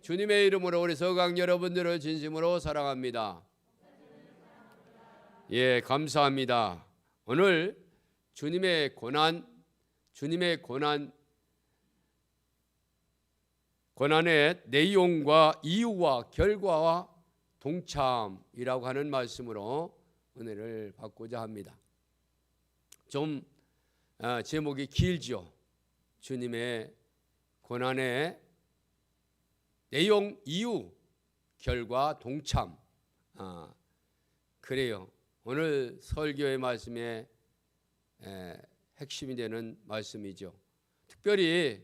주님의 이름으로 우리 서강 여러분들을 진심으로 사랑합니다. 예, 감사합니다. 오늘 주님의 고난의 내용과 이유와 결과와 동참이라고 하는 말씀으로 은혜를 받고자 합니다. 좀 제목이 길죠. 주님의 고난의 내용, 이유, 결과, 동참. 그래요. 오늘 설교의 말씀의 핵심이 되는 말씀이죠. 특별히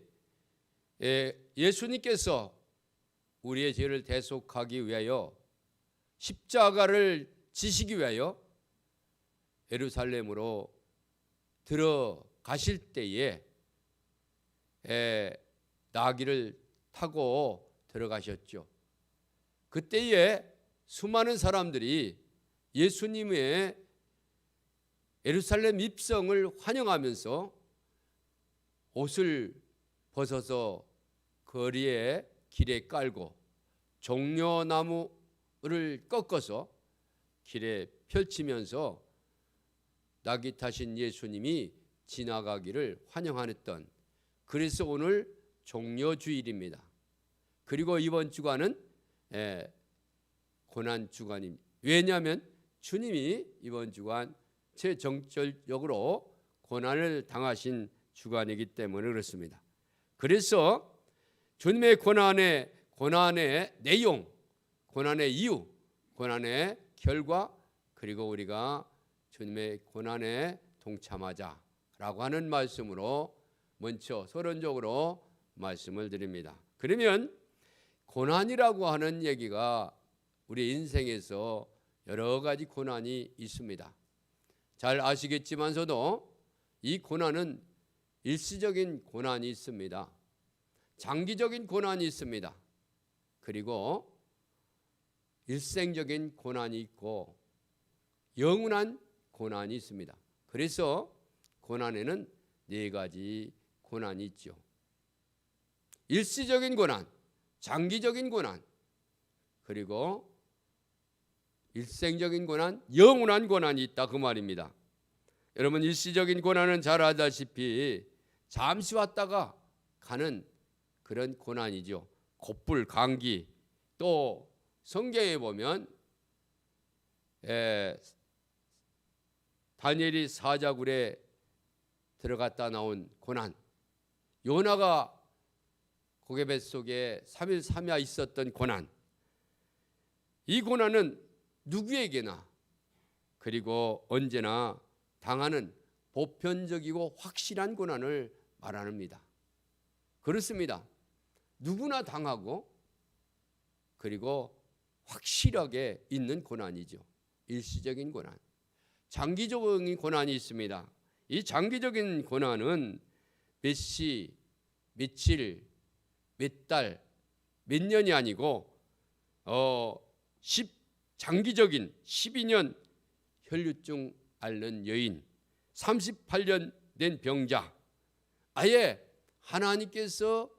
예수님께서 우리의 죄를 대속하기 위하여 십자가를 지시기 위하여 예루살렘으로 들어가실 때에 나귀를 타고 들어가셨죠. 그때에 수많은 사람들이 예수님의 예루살렘 입성을 환영하면서 옷을 벗어서 거리에 길에 깔고 종려나무를 꺾어서 길에 펼치면서 나귀 타신 예수님이 지나가기를 환영하였던, 그래서 오늘 종려주일입니다. 그리고 이번 주간은 고난 주간입니다. 왜냐하면 주님이 이번 주간 최정절적으로 고난을 당하신 주간이기 때문에 그렇습니다. 그래서 주님의 고난의 내용, 고난의 이유, 고난의 결과, 그리고 우리가 주님의 고난에 동참하자라고 하는 말씀으로 먼저 서론적으로 말씀을 드립니다. 그러면 고난이라고 하는 얘기가 우리 인생에서 여러 가지 고난이 있습니다. 잘 아시겠지만서도 이 고난은 일시적인 고난이 있습니다. 장기적인 고난이 있습니다. 그리고 일생적인 고난이 있고 영원한 고난이 있습니다. 그래서 고난에는 네 가지 고난이 있죠. 일시적인 고난, 장기적인 고난, 그리고 일생적인 고난, 영원한 고난이 있다, 그 말입니다. 여러분, 일시적인 고난은 잘 알다시피 잠시 왔다가 가는 그런 고난이죠. 곧불, 감기. 또 성경에 보면 다니엘이 사자굴에 들어갔다 나온 고난, 요나가 고개 뱃속에 3일 3야 있었던 고난, 이 고난은 누구에게나 그리고 언제나 당하는 보편적이고 확실한 고난을 말합니다. 그렇습니다. 누구나 당하고 그리고 확실하게 있는 고난이죠. 일시적인 고난. 장기적인 고난이 있습니다. 이 장기적인 고난은 몇 시, 며칠, 몇 달, 몇 년이 아니고 장기적인 12년 혈류증 앓는 여인, 38년 된 병자, 아예 하나님께서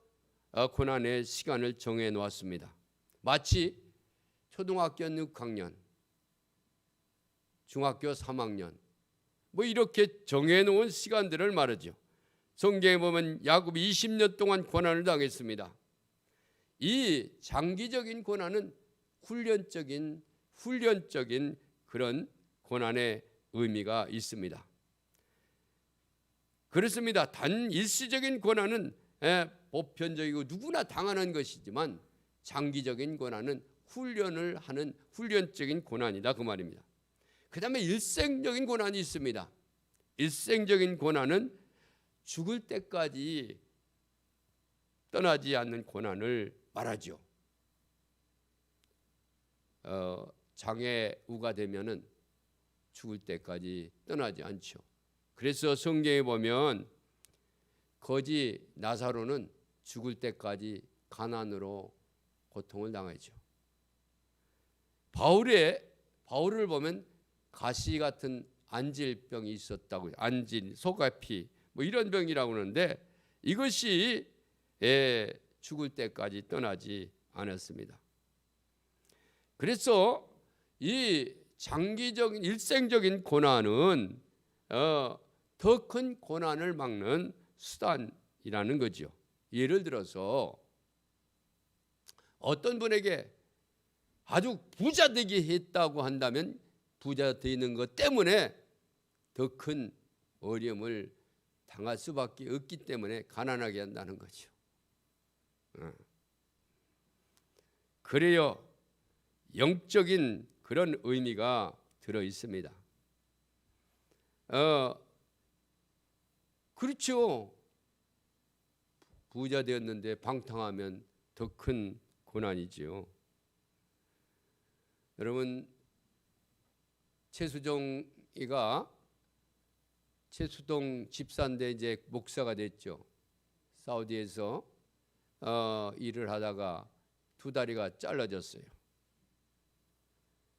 고난의 시간을 정해 놓았습니다. 마치 초등학교 6학년, 중학교 3학년 뭐 이렇게 정해 놓은 시간들을 말하죠. 성경에 보면 야곱이 20년 동안 고난을 당했습니다. 이 장기적인 고난은 훈련적인 그런 고난의 의미가 있습니다. 그렇습니다. 단 일시적인 고난은 보편적이고 누구나 당하는 것이지만 장기적인 고난은 훈련을 하는 훈련적인 고난이다, 그 말입니다. 그 다음에 일생적인 고난이 있습니다. 일생적인 고난은 죽을 때까지 떠나지 않는 고난을 말하죠. 장애우가 되면은 죽을 때까지 떠나지 않죠. 그래서 성경에 보면 거지 나사로는 죽을 때까지 가난으로 고통을 당하죠. 바울을 보면 가시 같은 안질병이 있었다고요. 안질, 소가피 뭐 이런 병이라고 하는데 이것이 죽을 때까지 떠나지 않았습니다. 그래서 이 장기적인 일생적인 고난은 더 큰 고난을 막는 수단이라는 거죠. 예를 들어서 어떤 분에게 아주 부자 되게 했다고 한다면 부자 되는 것 때문에 더 큰 어려움을 당할 수밖에 없기 때문에 가난하게 한다는 거죠. 그래요, 영적인 그런 의미가 들어 있습니다. 그렇죠. 부자 되었는데 방탕하면 더 큰 고난이지요. 여러분, 최수동 집사인데 이제 목사가 됐죠. 사우디에서 일을 하다가 두 다리가 잘라졌어요.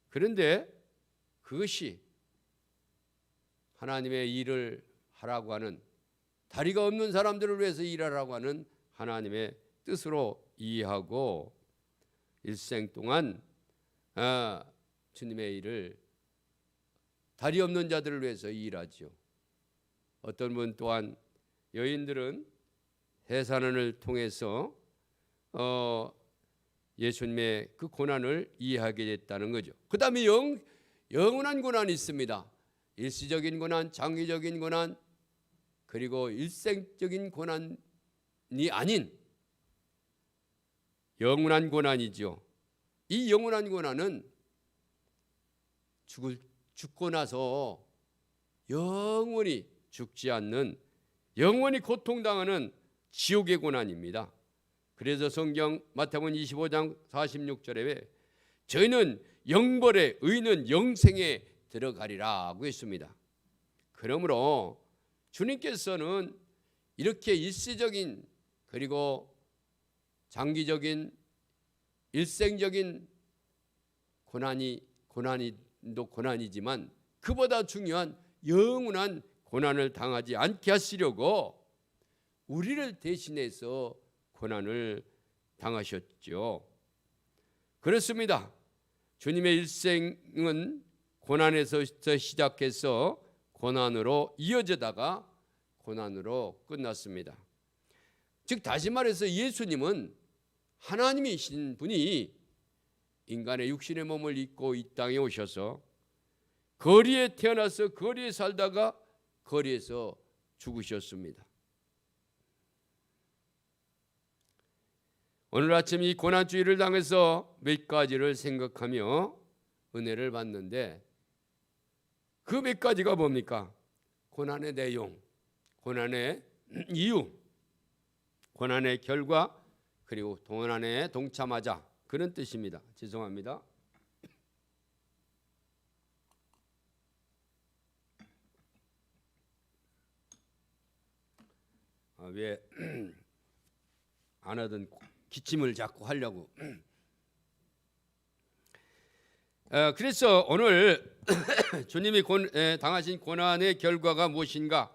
그런데 그것이 하나님의 일을 하라고 하는, 다리가 없는 사람들을 위해서 일하라고 하는 하나님의 뜻으로 이해하고 일생 동안 주님의 일을, 다리 없는 자들을 위해서 일하죠. 어떤 분 또한, 여인들은 해산원을 통해서 예수님의 그 고난을 이해하게 됐다는 거죠. 그 다음에 영원한 고난이 있습니다. 일시적인 고난, 장기적인 고난, 그리고 일생적인 고난이 아닌 영원한 고난이죠. 이 영원한 고난은 죽고 나서 영원히 죽지 않는, 영원히 고통당하는 지옥의 고난입니다. 그래서 성경 마태복음 25장 46절에 저희는 영벌에, 의인은 영생에 들어가리라고 했습니다. 그러므로 주님께서는 이렇게 일시적인, 그리고 장기적인, 일생적인 고난도 고난이지만 그보다 중요한 영원한 고난을 당하지 않게 하시려고 우리를 대신해서 고난을 당하셨죠. 그렇습니다. 주님의 일생은 고난에서 시작해서 고난으로 이어지다가 고난으로 끝났습니다. 즉 다시 말해서 예수님은 하나님이신 분이 인간의 육신의 몸을 입고 이 땅에 오셔서 거리에 태어나서 거리에 살다가 거리에서 죽으셨습니다. 오늘 아침 이 고난주의를 당해서 몇 가지를 생각하며 은혜를 받는데, 그 몇 가지가 뭡니까? 고난의 내용, 고난의 이유, 고난의 결과, 그리고 고난에 동참하자, 그런 뜻입니다. 죄송합니다. 왜 안 하던 기침을 자꾸 하려고. 그래서 오늘 주님이 당하신 고난의 결과가 무엇인가,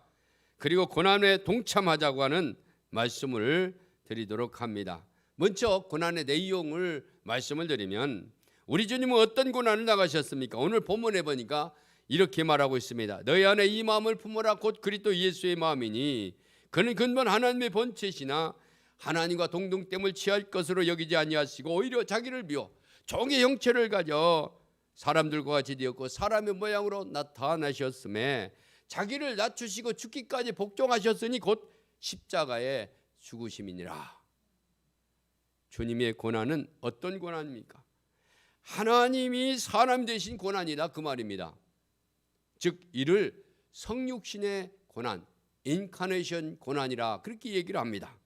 그리고 고난에 동참하자고 하는 말씀을 드리도록 합니다. 먼저 고난의 내용을 말씀을 드리면, 우리 주님은 어떤 고난을 당하셨습니까? 오늘 본문에 보니까 이렇게 말하고 있습니다. 너희 안에 이 마음을 품어라, 곧 그리스도 예수의 마음이니 그는 근본 하나님의 본체시나 하나님과 동등됨을 취할 것으로 여기지 아니하시고 오히려 자기를 비워 종의 형체를 가져 사람들과 같이 되었고 사람의 모양으로 나타나셨음에 자기를 낮추시고 죽기까지 복종하셨으니 곧 십자가에 죽으심이니라. 주님의 고난은 어떤 고난입니까? 하나님이 사람 되신 고난이다, 그 말입니다. 즉 이를 성육신의 고난, 인카네이션 고난이라 그렇게 얘기를 합니다.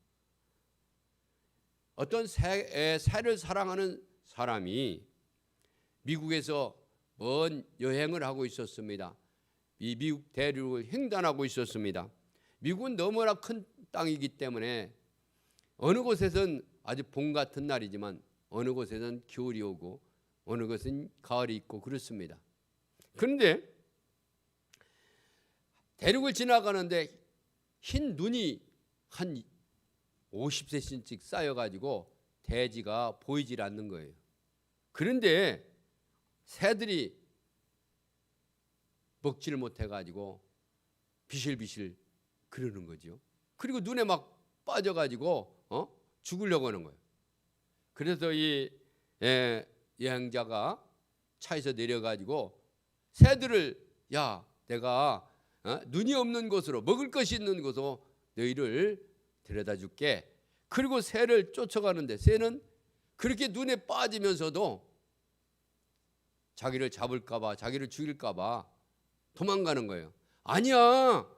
어떤 새를 사랑하는 사람이 미국에서 먼 여행을 하고 있었습니다. 이 미국 대륙을 횡단하고 있었습니다. 미국은 너무나 큰 땅이기 때문에 어느 곳에선 아주 봄 같은 날이지만 어느 곳에는 겨울이 오고 어느 곳은 가을이 있고 그렇습니다. 그런데 대륙을 지나가는데 흰 눈이 한 50cm씩 쌓여가지고 대지가 보이질 않는 거예요. 그런데 새들이 먹지를 못해가지고 비실비실 그러는 거죠. 그리고 눈에 막 빠져가지고 죽으려고 하는 거예요. 그래서 이 여행자가 차에서 내려가지고 새들을 야 내가 눈이 없는 곳으로 먹을 것이 있는 곳으로 너희를 데려다 줄게. 그리고 새를 쫓아가는데 새는 그렇게 눈에 빠지면서도 자기를 잡을까 봐 자기를 죽일까 봐 도망가는 거예요. 아니야.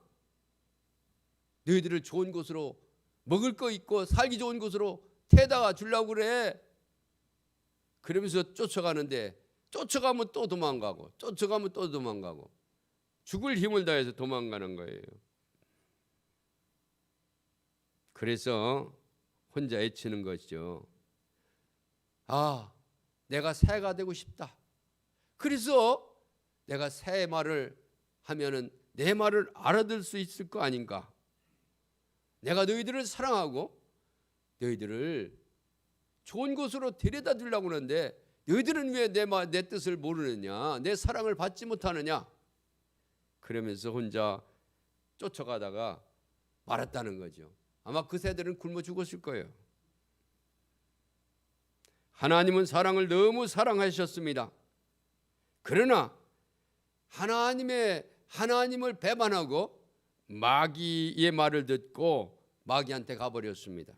너희들을 좋은 곳으로 먹을 거 있고 살기 좋은 곳으로 태다가 주려고 그래. 그러면서 쫓아가는데 쫓아가면 또 도망가고 쫓아가면 또 도망가고 죽을 힘을 다해서 도망가는 거예요. 그래서 혼자 애치는 것이죠. 아, 내가 새가 되고 싶다. 그래서 내가 새의 말을 하면은 내 말을 알아들 수 있을 거 아닌가. 내가 너희들을 사랑하고 너희들을 좋은 곳으로 데려다 주려고 하는데 너희들은 왜 내 뜻을 모르느냐, 내 사랑을 받지 못하느냐. 그러면서 혼자 쫓아가다가 말았다는 거죠. 아마 그 새들은 굶어 죽었을 거예요. 하나님은 사랑을 너무 사랑하셨습니다. 그러나 하나님을 배반하고 마귀의 말을 듣고 마귀한테 가버렸습니다.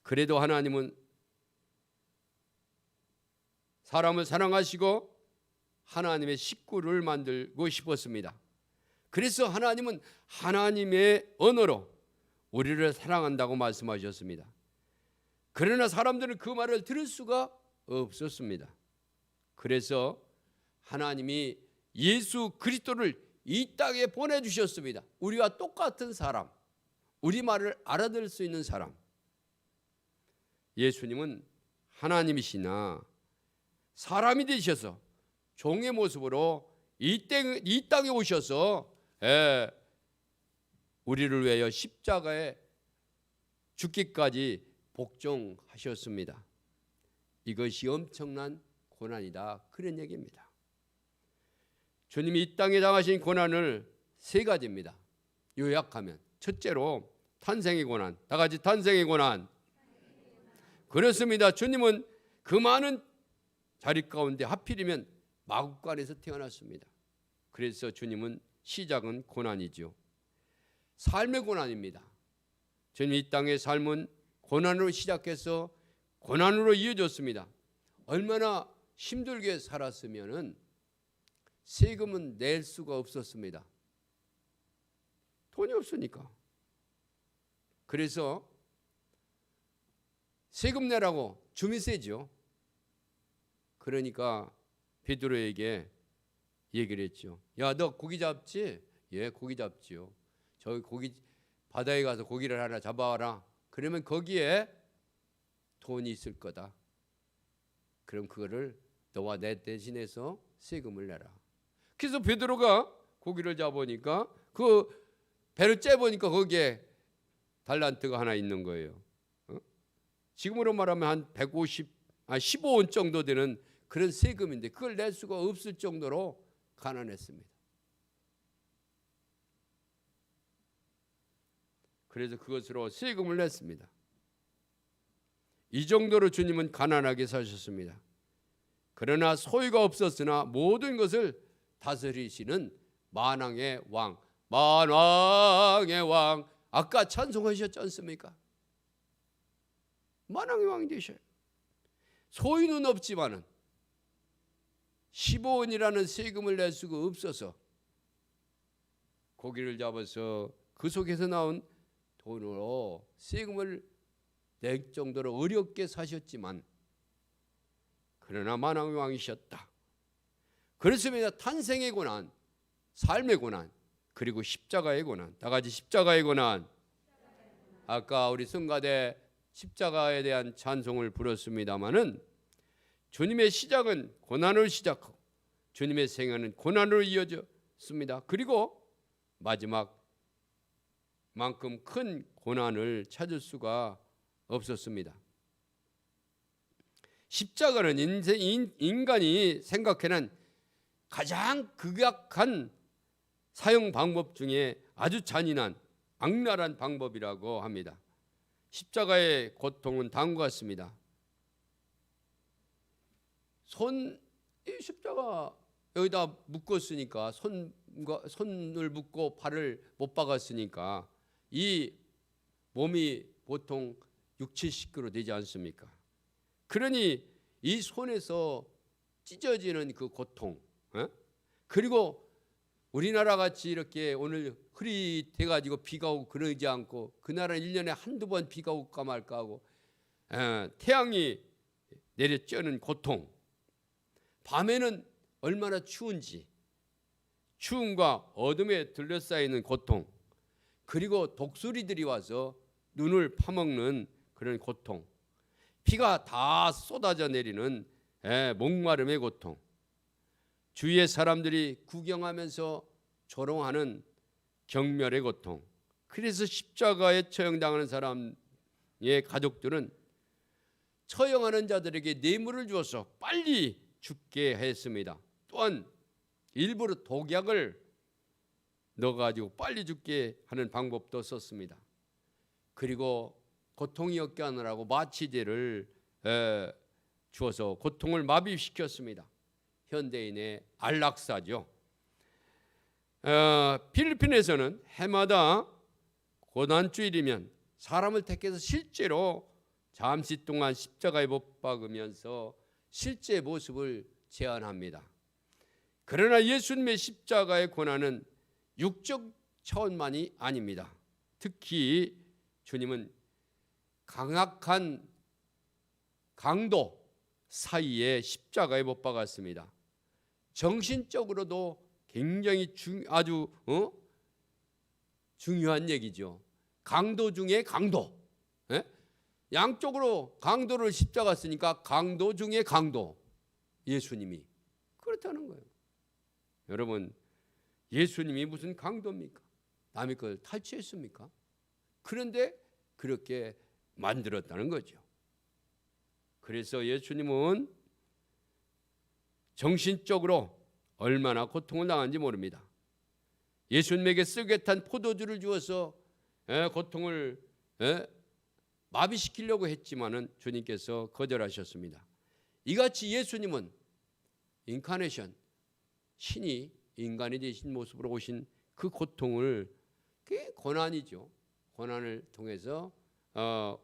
그래도 하나님은 사람을 사랑하시고 하나님의 식구를 만들고 싶었습니다. 그래서 하나님은 하나님의 언어로 우리를 사랑한다고 말씀하셨습니다. 그러나 사람들은 그 말을 들을 수가 없었습니다. 그래서 하나님이 예수 그리스도를 이 땅에 보내주셨습니다. 우리와 똑같은 사람, 우리 말을 알아들을 수 있는 사람. 예수님은 하나님이시나 사람이 되셔서 종의 모습으로 이 땅에 오셔서 우리를 위하여 십자가에 죽기까지 복종하셨습니다. 이것이 엄청난 고난이다, 그런 얘기입니다. 주님이 이 땅에 당하신 고난을 세 가지입니다. 요약하면 첫째로 탄생의 고난. 다 같이 탄생의 고난. 그렇습니다. 주님은 그 많은 자리 가운데 하필이면 마구간에서 태어났습니다. 그래서 주님은 시작은 고난이죠. 삶의 고난입니다. 주님 이 땅의 삶은 고난으로 시작해서 고난으로 이어졌습니다. 얼마나 힘들게 살았으면은 세금은 낼 수가 없었습니다. 돈이 없으니까. 그래서 세금 내라고 주민세죠. 그러니까 베드로에게 얘기를 했죠. 야, 너 고기 잡지? 예, 고기 잡지요. 저기 고기 바다에 가서 고기를 하나 잡아와라. 그러면 거기에 돈이 있을 거다. 그럼 그거를 너와 내 대신해서 세금을 내라. 그래서 베드로가 고기를 잡으니까 그 배를 째보니까 거기에 달란트가 하나 있는 거예요. 지금으로 말하면 한 15원 정도 되는 그런 세금인데 그걸 낼 수가 없을 정도로 가난했습니다. 그래서 그것으로 세금을 냈습니다. 이 정도로 주님은 가난하게 사셨습니다. 그러나 소유가 없었으나 모든 것을 다스리시는 만왕의 왕, 만왕의 왕, 아까 찬송하셨지 않습니까? 만왕의 왕이 되셔요. 소유는 없지만은 15원이라는 세금을 낼 수가 없어서 고기를 잡아서 그 속에서 나온 돈으로 세금을 낼 정도로 어렵게 사셨지만 그러나 만왕의 왕이셨다. 그렇습니다. 탄생의 고난, 삶의 고난, 그리고 십자가의 고난. 다 같이 십자가의 고난. 아까 우리 성가대 십자가에 대한 찬송을 부르습니다마는 주님의 시작은 고난으로 시작하고 주님의 생애는 고난으로 이어졌습니다. 그리고 마지막만큼 큰 고난을 찾을 수가 없었습니다. 십자가는 인간이 생각해낸 가장 극악한 사형 방법 중에 아주 잔인한 악랄한 방법이라고 합니다. 십자가의 고통은 다음과 같습니다. 이 십자가 여기다 묶었으니까 손을 묶고 발을 못 박았으니까 이 몸이 보통 60-70kg 되지 않습니까? 그러니 이 손에서 찢어지는 그 고통, 그리고 우리나라 같이 이렇게 오늘 흐릿해가지고 비가 오고 그러지 않고 그 나라는 1년에 한두 번 비가 올까 말까 하고 태양이 내려쬐는 고통, 밤에는 얼마나 추운지 추움과 어둠에 둘러싸이는 고통, 그리고 독수리들이 와서 눈을 파먹는 그런 고통, 비가 다 쏟아져 내리는 목마름의 고통, 주위의 사람들이 구경하면서 조롱하는 경멸의 고통. 그래서 십자가에 처형당하는 사람의 가족들은 처형하는 자들에게 뇌물을 주어서 빨리 죽게 했습니다. 또한 일부러 독약을 넣어가지고 빨리 죽게 하는 방법도 썼습니다. 그리고 고통이 없게 하느라고 마취제를 주어서 고통을 마비시켰습니다. 현대인의 안락사죠. 필리핀에서는 해마다 고난주일이면 사람을 택해서 실제로 잠시 동안 십자가에 못 박으면서 실제 모습을 제안합니다. 그러나 예수님의 십자가의 고난은 육적 차원만이 아닙니다. 특히 주님은 강악한 강도 사이에 십자가에 못 박았습니다. 정신적으로도 굉장히 아주 중요한 얘기죠. 강도 중에 강도. 양쪽으로 강도를 십자가 쓰니까 강도 중에 강도. 예수님이 그렇다는 거예요. 여러분, 예수님이 무슨 강도입니까? 남의 걸 탈취했습니까? 그런데 그렇게 만들었다는 거죠. 그래서 예수님은 정신적으로 얼마나 고통을 당한지 모릅니다. 예수님에게 쓰게 탄 포도주를 주어서 고통을 마비시키려고 했지만은 주님께서 거절하셨습니다. 이같이 예수님은 인카네이션, 신이 인간이 되신 모습으로 오신 그 고통을, 그게 고난이죠. 고난을 통해서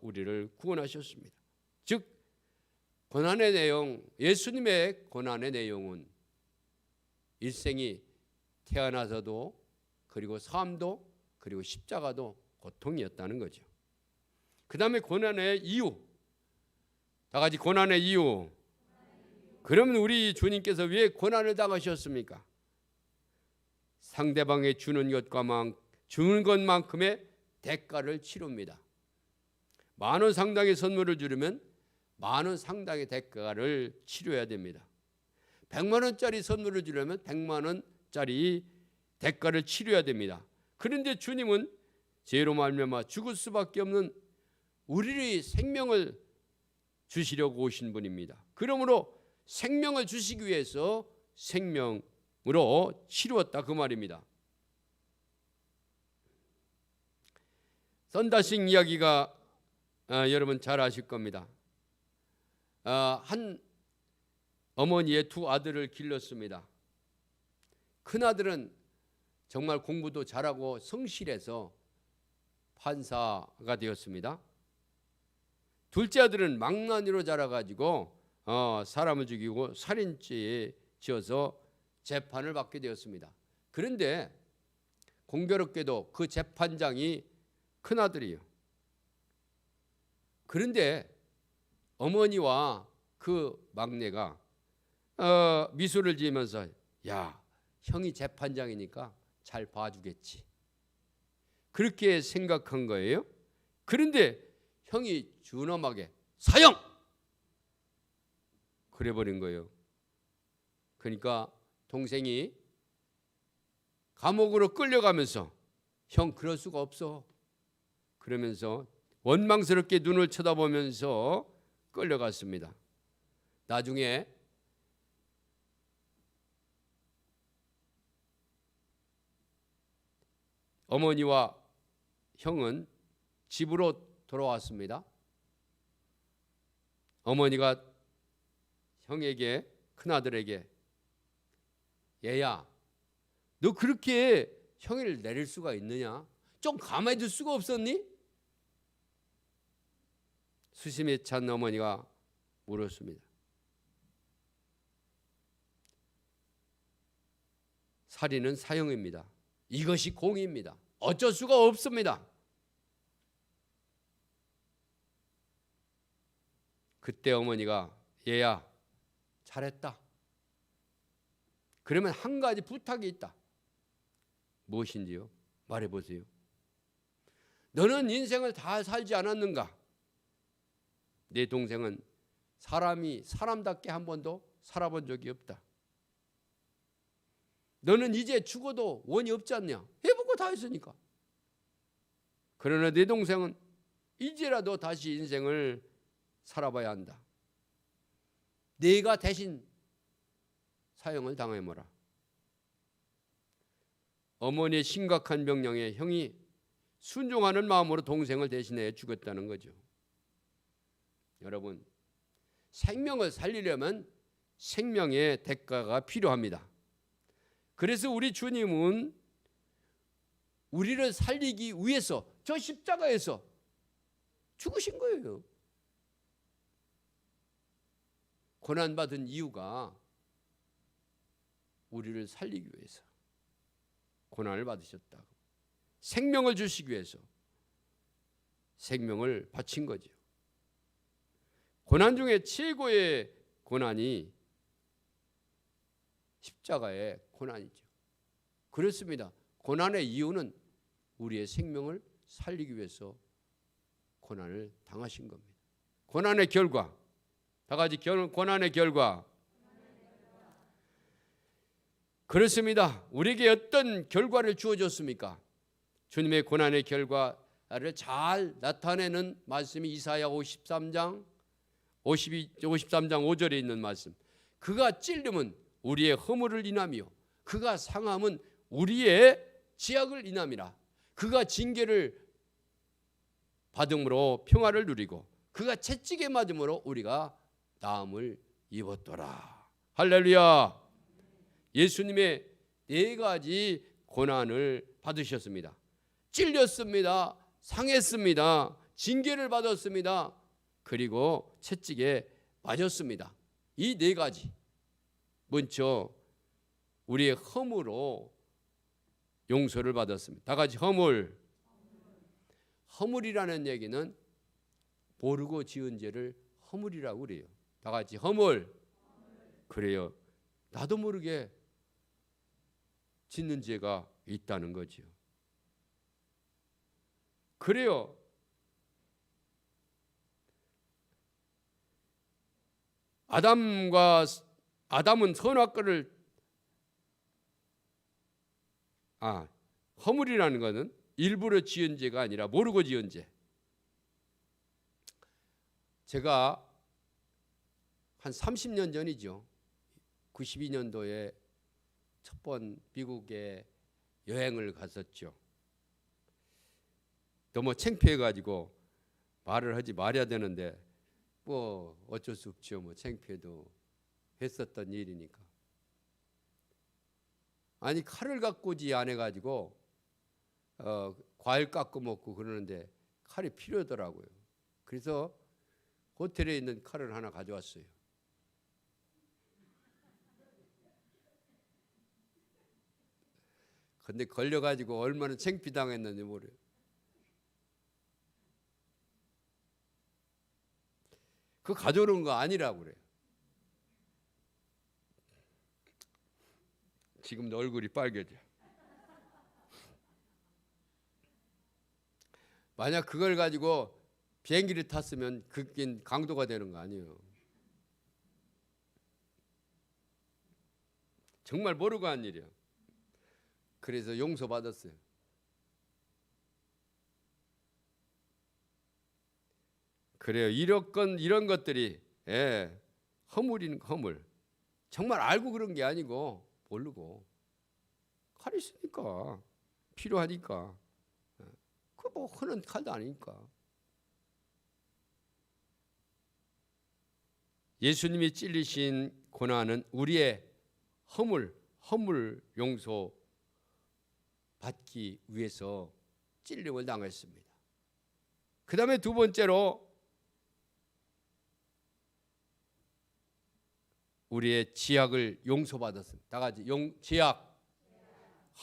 우리를 구원하셨습니다. 즉 고난의 내용, 예수님의 고난의 내용은 일생이 태어나서도 그리고 삶도 그리고 십자가도 고통이었다는 거죠. 그 다음에 고난의 이유, 다 같이 고난의 이유. 그러면 우리 주님께서 왜 고난을 당하셨습니까? 상대방에 주는 것만큼의 대가를 치릅니다. 10,000원 상당의 선물을 주려면 10,000원 상당의 대가를 치러야 됩니다. 100만 원짜리 선물을 주려면 100만 원짜리 대가를 치러야 됩니다. 그런데 주님은 죄로 말미암아 죽을 수밖에 없는 우리의 생명을 주시려고 오신 분입니다. 그러므로 생명을 주시기 위해서 생명으로 치루었다 그 말입니다. 썬다싱 이야기가 여러분 잘 아실 겁니다. 한 어머니의 두 아들을 길렀습니다. 큰 아들은 정말 공부도 잘하고 성실해서 판사가 되었습니다. 둘째 아들은 망나니로 자라가지고 사람을 죽이고 살인죄에 지어서 재판을 받게 되었습니다. 그런데 공교롭게도 그 재판장이 큰 아들이에요. 그런데 어머니와 그 막내가 미소를 지으면서 야, 형이 재판장이니까 잘 봐주겠지, 그렇게 생각한 거예요. 그런데 형이 준엄하게 사형! 그래버린 거예요. 그러니까 동생이 감옥으로 끌려가면서 형 그럴 수가 없어 그러면서 원망스럽게 눈을 쳐다보면서 끌려갔습니다. 나중에 어머니와 형은 집으로 돌아왔습니다. 어머니가 형에게, 큰아들에게, 얘야, 너 그렇게 형을 내릴 수가 있느냐? 좀 가만히 둘 수가 없었니? 수심에 찬 어머니가 물었습니다. 살인은 사형입니다. 이것이 공의입니다. 어쩔 수가 없습니다. 그때 어머니가, 얘야, 잘했다. 그러면 한 가지 부탁이 있다. 무엇인지요? 말해보세요. 너는 인생을 다 살지 않았는가? 내 동생은 사람답게 한 번도 살아본 적이 없다. 너는 이제 죽어도 원이 없지 않냐? 해보고 다 했으니까. 그러나 내 동생은 이제라도 다시 인생을 살아봐야 한다. 네가 대신 사형을 당해보라. 어머니의 심각한 명령에 형이 순종하는 마음으로 동생을 대신해 죽였다는 거죠. 여러분, 생명을 살리려면 생명의 대가가 필요합니다. 그래서 우리 주님은 우리를 살리기 위해서 저 십자가에서 죽으신 거예요. 고난받은 이유가 우리를 살리기 위해서 고난을 받으셨다. 생명을 주시기 위해서 생명을 바친 거죠. 고난 중에 최고의 고난이 십자가의 고난이죠. 그렇습니다. 고난의 이유는 우리의 생명을 살리기 위해서 고난을 당하신 겁니다. 고난의 결과, 다 같이 고난의 결과. 그렇습니다. 우리에게 어떤 결과를 주어졌습니까? 주님의 고난의 결과를 잘 나타내는 말씀이 이사야 53장 5절에 있는 말씀. 그가 찔림은 우리의 허물을 인하며 그가 상함은 우리의 지약을 인함이라. 그가 징계를 받음으로 평화를 누리고 그가 채찍에 맞음으로 우리가 나음을 입었더라. 할렐루야. 예수님의 네 가지 고난을 받으셨습니다. 찔렸습니다. 상했습니다. 징계를 받았습니다. 그리고 채찍에 맞았습니다. 이 네 가지. 먼저 우리의 허물로 용서를 받았습니다. 다 같이 허물. 허물이라는 얘기는 모르고 지은 죄를 허물이라고 그래요. 다 같이 허물. 그래요. 나도 모르게 짓는 죄가 있다는 거죠. 그래요. 아담은 선악과를 허물이라는 것은 일부러 지은 죄가 아니라 모르고 지은 죄. 제가 한 30년 전이죠. 92년도에 첫 번 미국에 여행을 갔었죠. 너무 창피해가지고 말을 하지 말아야 되는데 뭐 어쩔 수 없죠. 뭐 창피해도 했었던 일이니까. 아니 칼을 갖고 오지 안 해가지고 과일 깎고 먹고 그러는데 칼이 필요하더라고요. 그래서 호텔에 있는 칼을 하나 가져왔어요. 근데 걸려가지고 얼마나 창피당했는지 모르요. 그거 가져오는 거 아니라고 그래요. 지금도 얼굴이 빨개져. 만약 그걸 가지고 비행기를 탔으면 그게 강도가 되는 거 아니에요. 정말 모르고 한 일이야. 그래서 용서받았어요. 그래요. 이런 것들이 허물인 허물. 정말 알고 그런 게 아니고 모르고 칼 있으니까 필요하니까. 그 뭐 흔한 칼도 아니니까. 예수님이 찔리신 고난은 우리의 허물 용서 받기 위해서 찔림을 당했습니다. 그 다음에 두 번째로 우리의 지약을 용서받았습니다. 다 같이 지약,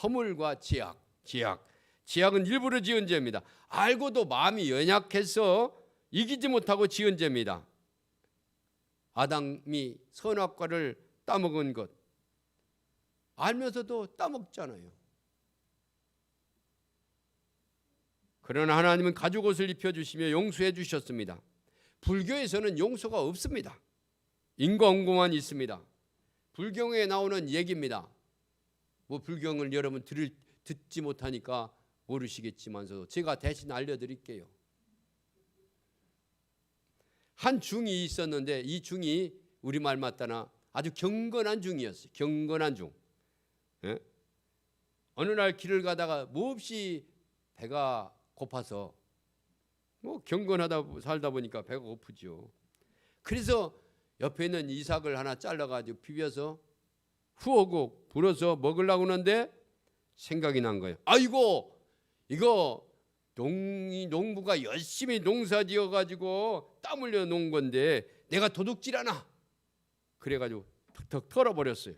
허물과 지약은 일부러 지은 죄입니다. 알고도 마음이 연약해서 이기지 못하고 지은 죄입니다. 아담이 선악과를 따먹은 것 알면서도 따먹잖아요. 그러나 하나님은 가죽옷을 입혀주시며 용서해 주셨습니다. 불교에서는 용서가 없습니다. 인과응고만 있습니다. 불경에 나오는 얘기입니다. 뭐 불경을 여러분 듣지 못하니까 모르시겠지만서도 제가 대신 알려드릴게요. 한 중이 있었는데 이 중이 우리말 맞다나 아주 경건한 중이었어요. 경건한 중. 어느 날 길을 가다가 몹시 배가 고파서 뭐 경건하다 살다 보니까 배가 고프죠. 그래서 옆에 있는 이삭을 하나 잘라가지고 비벼서 후어고 불어서 먹으려고 하는데 생각이 난 거예요. 아이고 이거 농부가 열심히 농사지어가지고 땀 흘려 놓은 건데 내가 도둑질하나? 그래가지고 턱턱 털어버렸어요.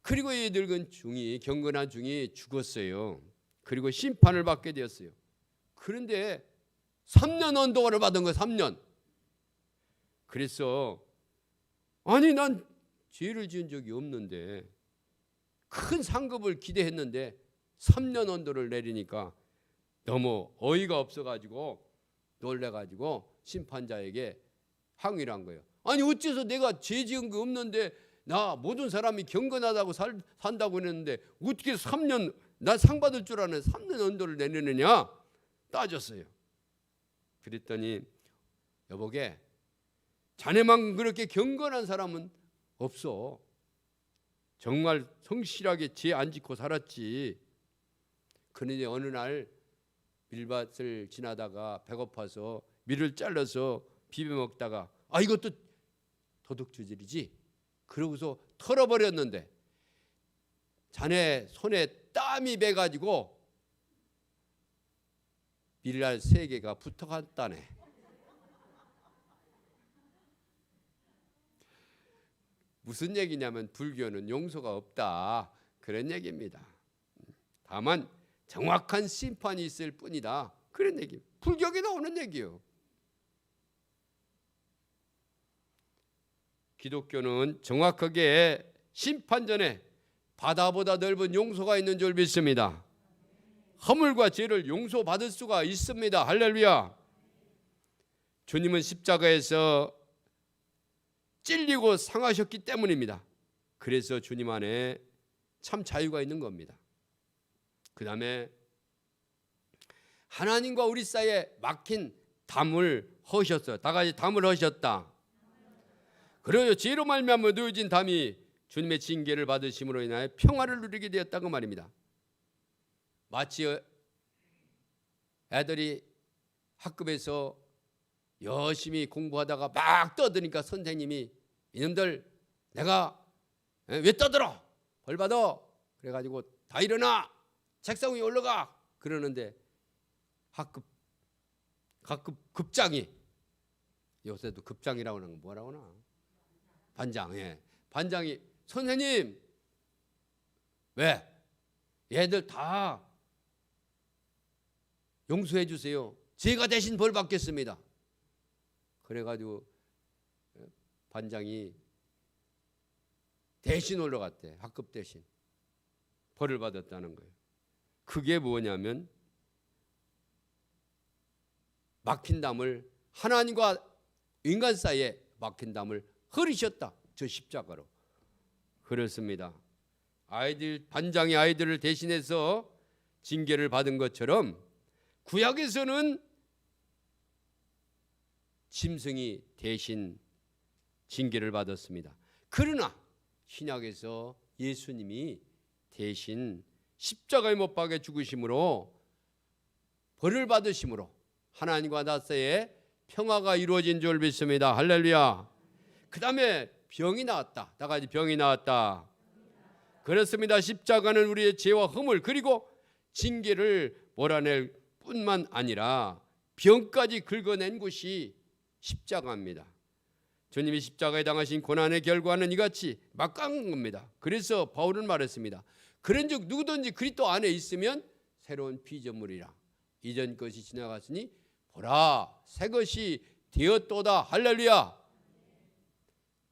그리고 이 늙은 중이 경건한 중이 죽었어요. 그리고 심판을 받게 되었어요. 그런데 3년 언도를 받은 거예요. 3년. 그래서 아니 난 죄를 지은 적이 없는데 큰 상급을 기대했는데 3년 언도를 내리니까 너무 어이가 없어가지고 놀래가지고 심판자에게 항의를 한 거예요. 아니 어째서 내가 죄 지은 거 없는데 나 모든 사람이 경건하다고 산다고 했는데 어떻게 3년 나 상 받을 줄 아는 3년 언도를 내리느냐 따졌어요. 그랬더니 여보게 자네만 그렇게 경건한 사람은 없어. 정말 성실하게 죄 안 짓고 살았지. 그런데 어느 날 밀밭을 지나다가 배고파서 밀을 잘라서 비벼 먹다가 아 이것도 도둑질이지. 그러고서 털어버렸는데 자네 손에 땀이 배가지고 밀알 3개가 붙어갔다네. 무슨 얘기냐면 불교는 용서가 없다 그런 얘기입니다. 다만 정확한 심판이 있을 뿐이다 그런 얘기. 불교에 나오는 얘기예요. 기독교는 정확하게 심판 전에 바다보다 넓은 용서가 있는 줄 믿습니다. 허물과 죄를 용서받을 수가 있습니다. 할렐루야. 주님은 십자가에서 찔리고 상하셨기 때문입니다. 그래서 주님 안에 참 자유가 있는 겁니다. 그 다음에 하나님과 우리 사이에 막힌 담을 허셨어요. 다 같이 담을 허셨다. 그래요. 죄로 말미암아 놓여진 담이 주님의 징계를 받으심으로 인하여 평화를 누리게 되었다고 말입니다. 마치 애들이 학급에서 열심히 공부하다가 막 떠드니까 선생님이 이놈들 내가 왜 떠들어? 벌 받아. 그래가지고 다 일어나. 책상 위에 올라가. 그러는데 학급 급장이 요새도 급장이라고 하는 건 뭐라고 하나? 반장. 반장이 선생님 왜? 얘들 다 용서해 주세요. 제가 대신 벌 받겠습니다. 그래가지고 반장이 대신 올라갔대. 학급 대신 벌을 받았다는 거예요. 그게 뭐냐면 막힌 담을 하나님과 인간 사이에 막힌 담을 흐리셨다. 저 십자가로. 그렇습니다. 반장이 아이들을 대신해서 징계를 받은 것처럼 구약에서는 짐승이 대신 징계를 받았습니다. 그러나 신약에서 예수님이 대신 십자가에 못 박혀 죽으심으로 벌을 받으심으로 하나님과 나 사이에 평화가 이루어진 줄 믿습니다. 할렐루야. 그 다음에 병이 나왔다. 다 같이 병이 나왔다. 그렇습니다. 십자가는 우리의 죄와 허물 그리고 징계를 몰아낼 뿐만 아니라 병까지 긁어낸 곳이 십자가입니다. 주님이 십자가에 당하신 고난의 결과는 이같이 막강한 겁니다. 그래서 바울은 말했습니다. 그런즉 누구든지 그리스도 안에 있으면 새로운 피조물이라. 이전 것이 지나갔으니 보라 새 것이 되었도다. 할렐루야.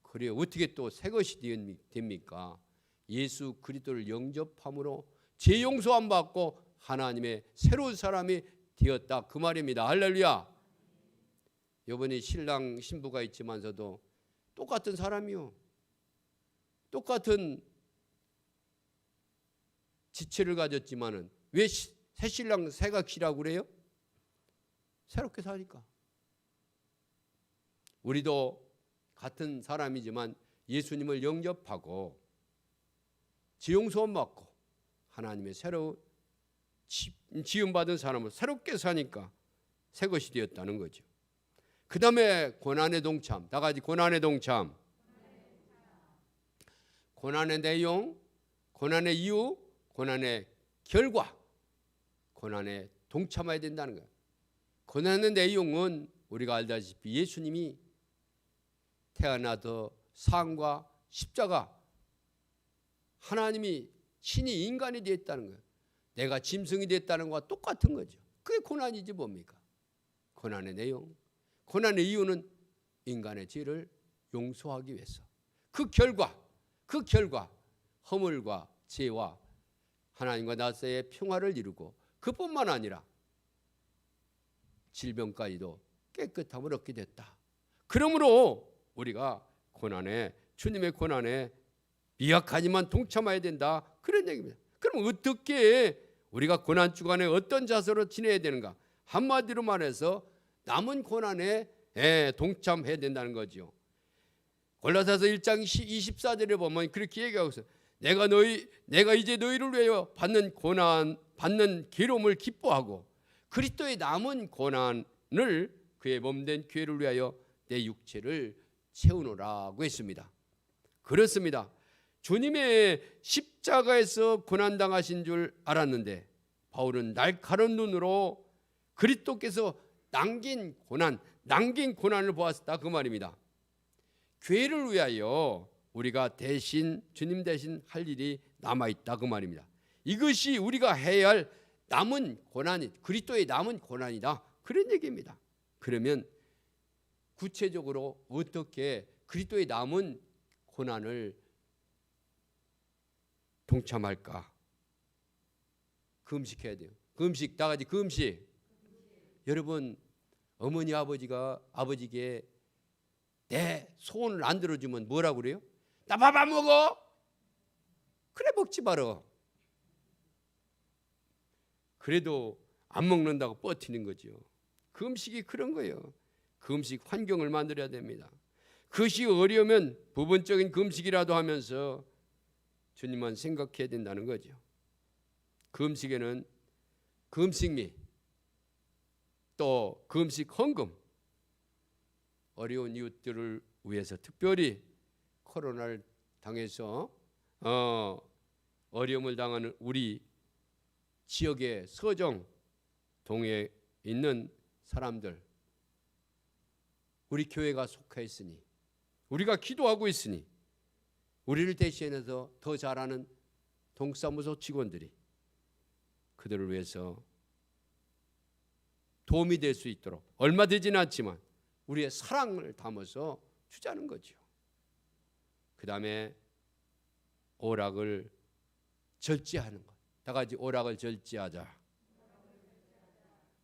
그래요. 어떻게 또 새 것이 됩니까? 예수 그리스도를 영접함으로 죄 용서함 받고 하나님의 새로운 사람이 되었다. 그 말입니다. 할렐루야. 이번에 신랑 신부가 있지만서도 똑같은 사람이요. 똑같은 지체를 가졌지만은 왜 새 신랑 새각시라고 그래요? 새롭게 사니까. 우리도 같은 사람이지만 예수님을 영접하고 지용소원 받고 하나님의 새로운 지음받은 사람을 새롭게 사니까 새 것이 되었다는 거죠. 그 다음에 고난의 동참. 다 같이 고난의 동참. 고난의 내용, 고난의 이유, 고난의 결과, 고난에 동참해야 된다는 거예요. 고난의 내용은 우리가 알다시피 예수님이 태어나서 상과 십자가, 하나님이 신이 인간이 되었다는 거예요. 내가 짐승이 됐다는 것과 똑같은 거죠. 그게 고난이지 뭡니까? 고난의 내용, 고난의 이유는 인간의 죄를 용서하기 위해서. 그 결과 허물과 죄와 하나님과 나 사이의 평화를 이루고 그뿐만 아니라 질병까지도 깨끗함을 얻게 됐다. 그러므로 우리가 주님의 고난에 미약하지만 동참해야 된다. 그런 얘기입니다. 그럼 어떻게 우리가 고난 주간에 어떤 자세로 지내야 되는가? 한마디로 말해서 남은 고난에 동참해야 된다는 거죠. 골로새서 1장 24절에 보면 그렇게 얘기하고 있어요. 내가 이제 너희를 위하여 받는 고난, 받는 괴로움을 기뻐하고 그리스도의 남은 고난을 그의 몸된 교회를 위하여 내 육체를 채우노라고 했습니다. 그렇습니다. 주님의 십자가에서 고난당하신 줄 알았는데 바울은 날카로운 눈으로 그리스도께서 남긴 고난을 보았다 그 말입니다. 교회를 위하여 우리가 주님 대신 할 일이 남아있다 그 말입니다. 이것이 우리가 해야 할 남은 고난이 그리스도의 남은 고난이다 그런 얘기입니다. 그러면 구체적으로 어떻게 그리스도의 남은 고난을 동참할까? 금식해야 돼요. 금식, 다 같이 금식. 여러분 어머니 아버지께 내 소원을 안 들어주면 뭐라고 그래요? 나 밥 안 먹어? 그래 먹지 마라. 그래도 안 먹는다고 버티는 거죠. 금식이 그런 거예요. 금식 환경을 만들어야 됩니다. 그것이 어려우면 부분적인 금식이라도 하면서 주님만 생각해야 된다는 거죠. 금식에는 금식미 또 금식 헌금 어려운 이웃들을 위해서 특별히 코로나를 당해서 어려움을 당하는 우리 지역의 서정 동에 있는 사람들 우리 교회가 속해 있으니 우리가 기도하고 있으니 우리를 대신해서 더 잘하는 동사무소 직원들이 그들을 위해서 도움이 될 수 있도록 얼마 되지는 않지만 우리의 사랑을 담아서 주자는 거죠. 그 다음에 오락을 절제하는 것. 다 같이 오락을 절제하자.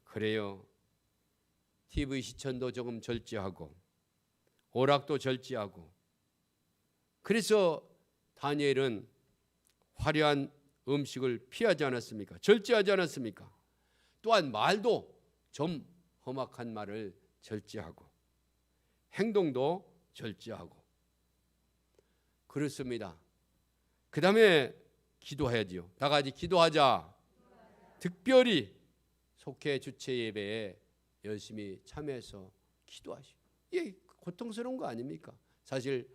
그래요. TV 시청도 조금 절제하고 오락도 절제하고 그래서 다니엘은 화려한 음식을 피하지 않았습니까? 절제하지 않았습니까? 또한 말도 좀 험악한 말을 절제하고 행동도 절제하고 그렇습니다. 그 다음에 기도해야지요. 다 같이 기도하자. 특별히 속회 주체 예배에 열심히 참여해서 기도하시오. 이게 고통스러운 거 아닙니까? 사실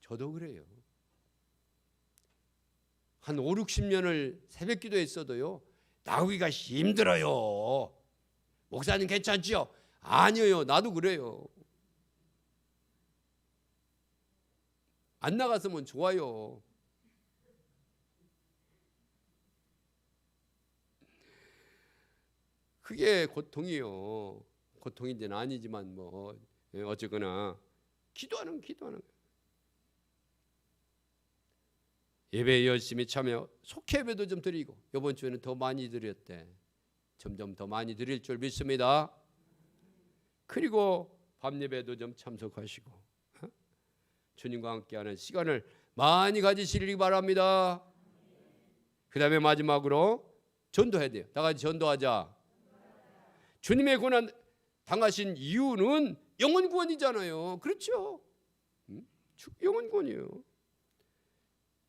저도 그래요. 한 5, 60년을 새벽 기도했어도요. 나오기가 힘들어요. 목사님 괜찮지요? 아니요. 나도 그래요. 안 나갔으면 좋아요. 그게 고통이요. 고통인지는 아니지만 뭐 어쨌거나 기도하는 거예요. 예배에 열심히 참여, 속회 예배도 좀 드리고 이번 주에는 더 많이 드렸대. 점점 더 많이 드릴 줄 믿습니다. 그리고 밤 예배도 좀 참석하시고 주님과 함께하는 시간을 많이 가지시기 바랍니다. 그 다음에 마지막으로 전도해야 돼요. 다 같이 전도하자. 주님의 고난 당하신 이유는 영혼 구원이잖아요. 그렇죠? 영혼 구원이에요.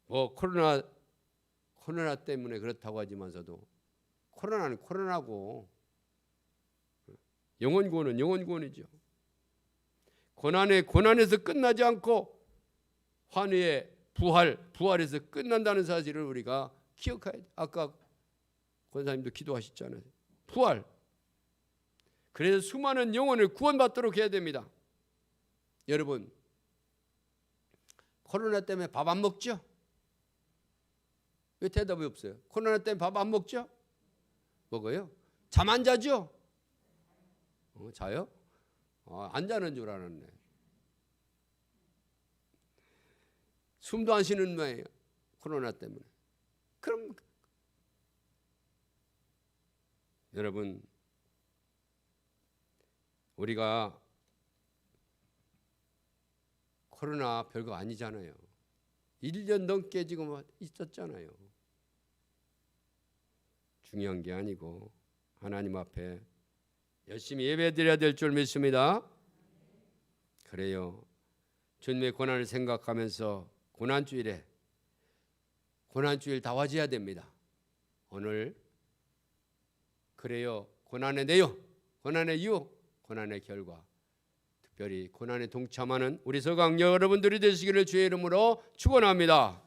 뭐 코로나 때문에 그렇다고 하지만서도 코로나는 코로나고 영혼 구원은 영혼 구원이죠. 고난에서 끝나지 않고 환희의 부활에서 끝난다는 사실을 우리가 기억해야 돼. 아까 권사님도 기도하셨잖아요. 부활. 그래서 수많은 영혼을 구원받도록 해야 됩니다. 여러분, 코로나 때문에 밥 안 먹죠? 왜 대답이 없어요? 코로나 때문에 밥 안 먹죠? 먹어요? 잠 안 자죠? 자요? 안 자는 줄 알았네. 숨도 안 쉬는 모양이에요. 코로나 때문에. 그럼 여러분, 우리가 코로나 별거 아니잖아요. 1년 넘게 지금 있었잖아요. 중요한 게 아니고 하나님 앞에 열심히 예배드려야 될 줄 믿습니다. 그래요. 주님의 고난을 생각하면서 고난주일 다 와줘야 됩니다. 오늘 그래요. 고난의 내용, 고난의 이유, 고난의 결과, 특별히 고난에 동참하는 우리 서강 여러분들이 되시기를 주의 이름으로 축원합니다.